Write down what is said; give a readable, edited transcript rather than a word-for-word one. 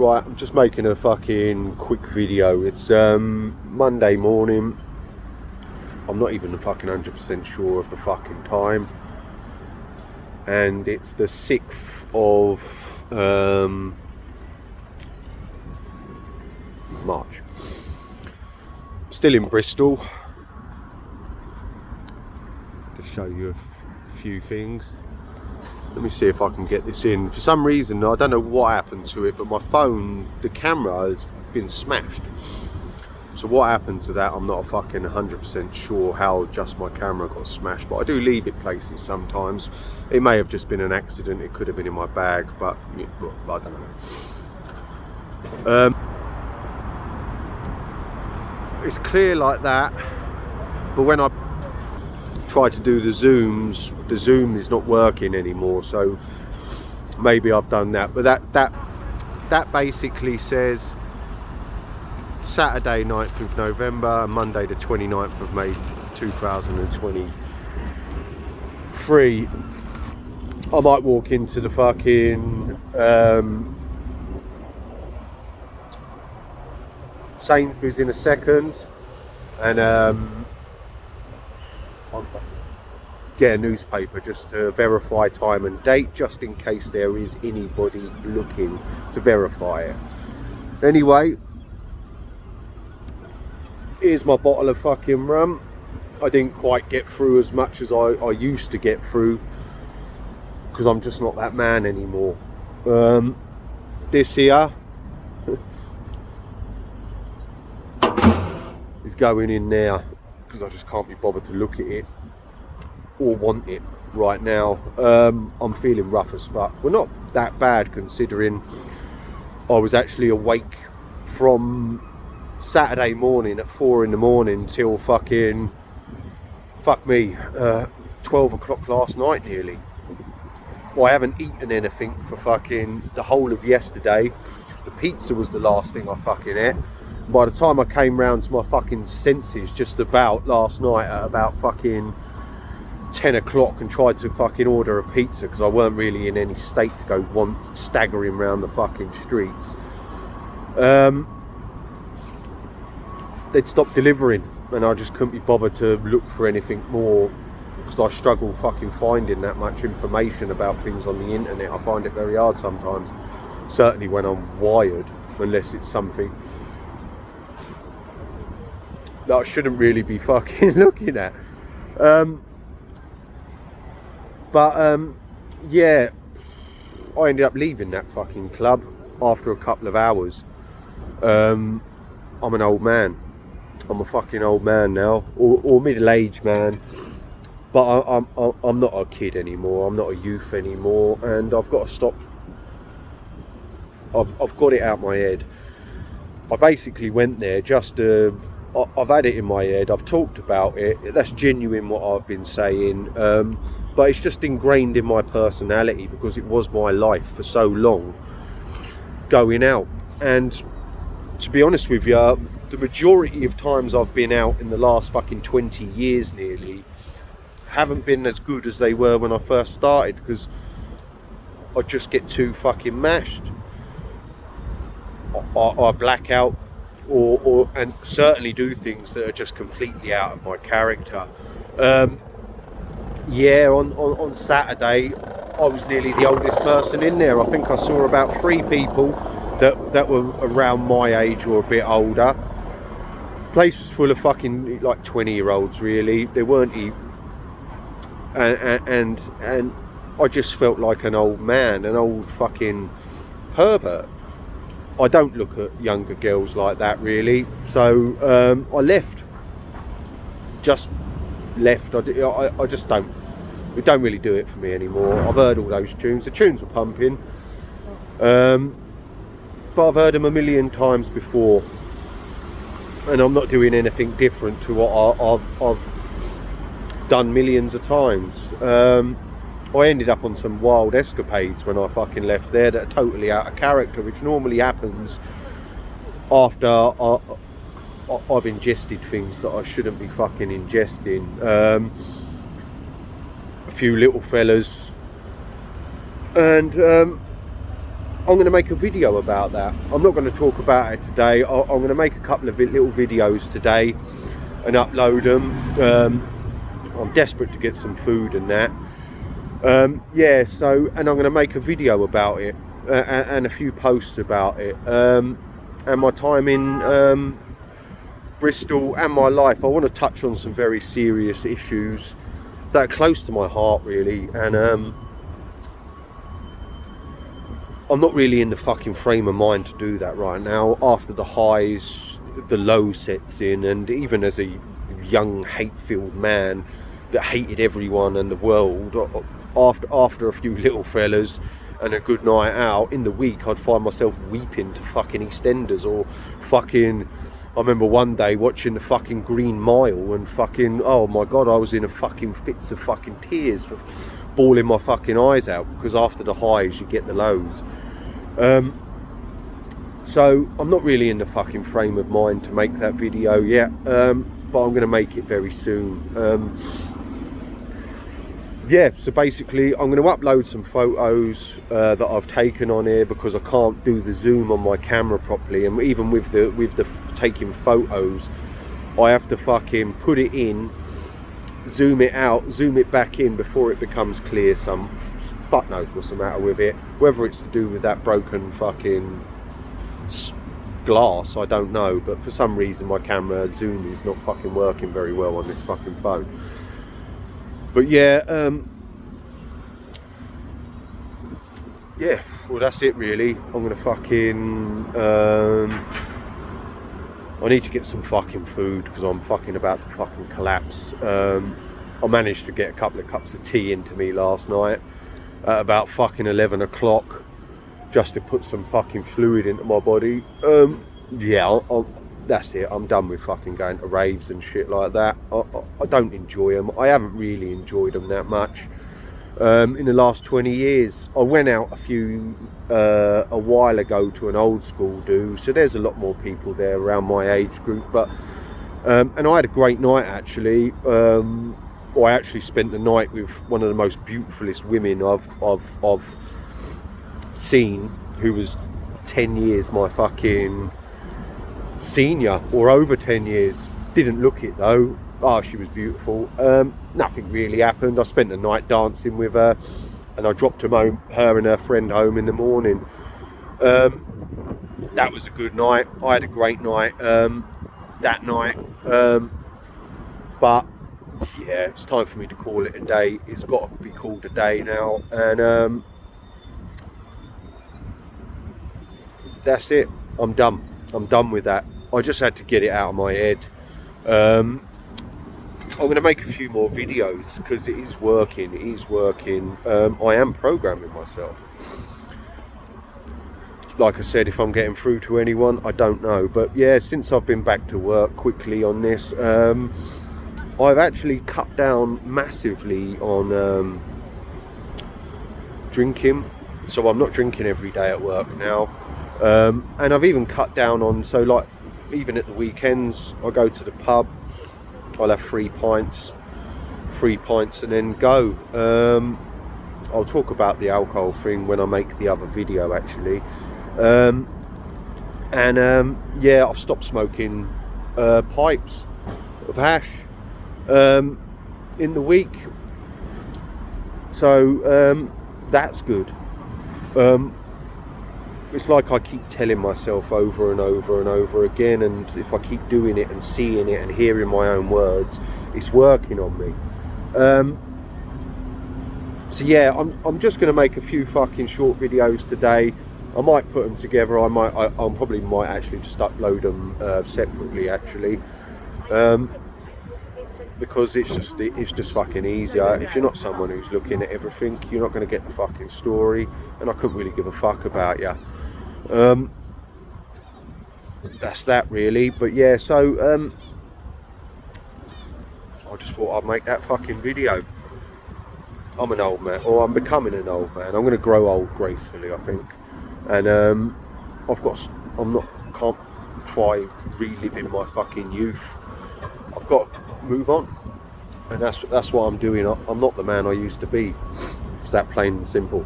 Right, I'm just making a fucking quick video. It's Monday morning. I'm not even fucking 100% sure of the fucking time. And it's the 6th of March. Still in Bristol. To show you a few things. Let me see if I can get this in. For some reason, I don't know what happened to it, but my phone, the camera has been smashed. So what happened to that, I'm not fucking 100% sure how just my camera got smashed, but I do leave it places sometimes. It may have just been an accident, it could have been in my bag, but I don't know. It's clear like that, but when I try to do the Zoom is not working anymore, so maybe I've done that. But that basically says Saturday 9th of November and Monday the 29th of May 2023. I might walk into the fucking Sainsbury's in a second and I'll get a newspaper just to verify time and date, just in case there is anybody looking to verify it. Anyway, here's my bottle of fucking rum. I didn't quite get through as much as I used to get through, because I'm just not that man anymore. This here is going in there, because I just can't be bothered to look at it or want it right now. I'm feeling rough as fuck. Well, not that bad considering I was actually awake from Saturday morning at 4 in the morning till fucking 12 o'clock last night nearly. Well, I haven't eaten anything for fucking the whole of yesterday. The pizza was the last thing I fucking ate. By the time I came round to my fucking senses just about last night at about fucking 10 o'clock and tried to fucking order a pizza, because I weren't really in any state to go staggering around the fucking streets, they'd stopped delivering and I just couldn't be bothered to look for anything more, because I struggle fucking finding that much information about things on the internet. I find it very hard sometimes, certainly when I'm wired, unless it's something that I shouldn't really be fucking looking at. Yeah, I ended up leaving that fucking club after a couple of hours. I'm an old man. I'm a fucking old man now, or middle-aged man. But I'm not a kid anymore. I'm not a youth anymore, and I've got to stop. I've got it out my head. I basically went there just to. I've had it in my head. I've talked about it. That's genuine what I've been saying. But it's just ingrained in my personality, because it was my life for so long going out. And to be honest with you, the majority of times I've been out in the last fucking 20 years nearly haven't been as good as they were when I first started, because I just get too fucking mashed. I black out and certainly do things that are just completely out of my character. Yeah, on Saturday I was nearly the oldest person in there. I think I saw about 3 people that were around my age or a bit older. Place was full of fucking like 20-year-olds really. They weren't and I just felt like an old man, an old fucking pervert. I don't look at younger girls like that really, so I left. Just left. I just don't. It don't really do it for me anymore. I've heard all those tunes. The tunes were pumping, but I've heard them a million times before, and I'm not doing anything different to what I've done millions of times. I ended up on some wild escapades when I fucking left there that are totally out of character, which normally happens after I've ingested things that I shouldn't be fucking ingesting. A few little fellas, and I'm going to make a video about that. I'm not going to talk about it today. I'm going to make a couple of little videos today and upload them. I'm desperate to get some food and that. Yeah, so, and I'm going to make a video about it and a few posts about it, and my time in Bristol and my life. I want to touch on some very serious issues that are close to my heart, really, and I'm not really in the fucking frame of mind to do that right now. After the highs, the low sets in, and even as a young hate-filled man that hated everyone and the world, after a few little fellas and a good night out in the week, I'd find myself weeping to fucking EastEnders or fucking. I remember one day watching the fucking Green Mile and fucking, oh my god, I was in a fucking fits of fucking tears for bawling my fucking eyes out, because after the highs you get the lows. So I'm not really in the fucking frame of mind to make that video yet, but I'm going to make it very soon. Yeah, so basically I'm going to upload some photos that I've taken on here, because I can't do the zoom on my camera properly, and even with the taking photos, I have to fucking put it in, zoom it out, zoom it back in before it becomes clear. Some fuck knows what's the matter with it, whether it's to do with that broken fucking glass, I don't know, but for some reason my camera zoom is not fucking working very well on this fucking phone. But yeah, yeah, well that's it really. I'm gonna fucking I need to get some fucking food, because I'm fucking about to fucking collapse. I managed to get a couple of cups of tea into me last night at about fucking 11 o'clock, just to put some fucking fluid into my body. Yeah, that's it. I'm done with fucking going to raves and shit like that. I don't enjoy them. I haven't really enjoyed them that much. In the last 20 years, I went out a while ago to an old school do, so there's a lot more people there around my age group, but and I had a great night actually. I actually spent the night with one of the most beautifulest women I've seen, who was 10 years my fucking senior, or over 10 years. Didn't look it though. Oh, she was beautiful. Nothing really happened. I spent the night dancing with her, and I dropped her and her friend home in the morning. That was a good night. I had a great night that night. But yeah, it's time for me to call it a day. It's got to be called a day now, and that's it. I'm done. I'm done with that. I just had to get it out of my head. I'm going to make a few more videos, because it is working. It is working. I am programming myself. Like I said, if I'm getting through to anyone, I don't know. But yeah, since I've been back to work quickly on this, I've actually cut down massively on drinking. So I'm not drinking every day at work now. And I've even cut down on, so like even at the weekends, I go to the pub, I'll have 3 pints and then go. I'll talk about the alcohol thing when I make the other video actually. Yeah, I've stopped smoking pipes of hash in the week, so that's good. It's like I keep telling myself over and over and over again, and if I keep doing it and seeing it and hearing my own words, it's working on me. So yeah, I'm just going to make a few fucking short videos today. I might put them together. I probably might actually just upload them separately actually, because it's just fucking easier. If you're not someone who's looking at everything, you're not going to get the fucking story, and I couldn't really give a fuck about you. That's that really. But yeah, so I just thought I'd make that fucking video. I'm an old man, or I'm becoming an old man. I'm going to grow old gracefully, I think, and can't try reliving my fucking youth. I've got to move on, and that's what I'm doing. I'm not the man I used to be. It's that plain and simple.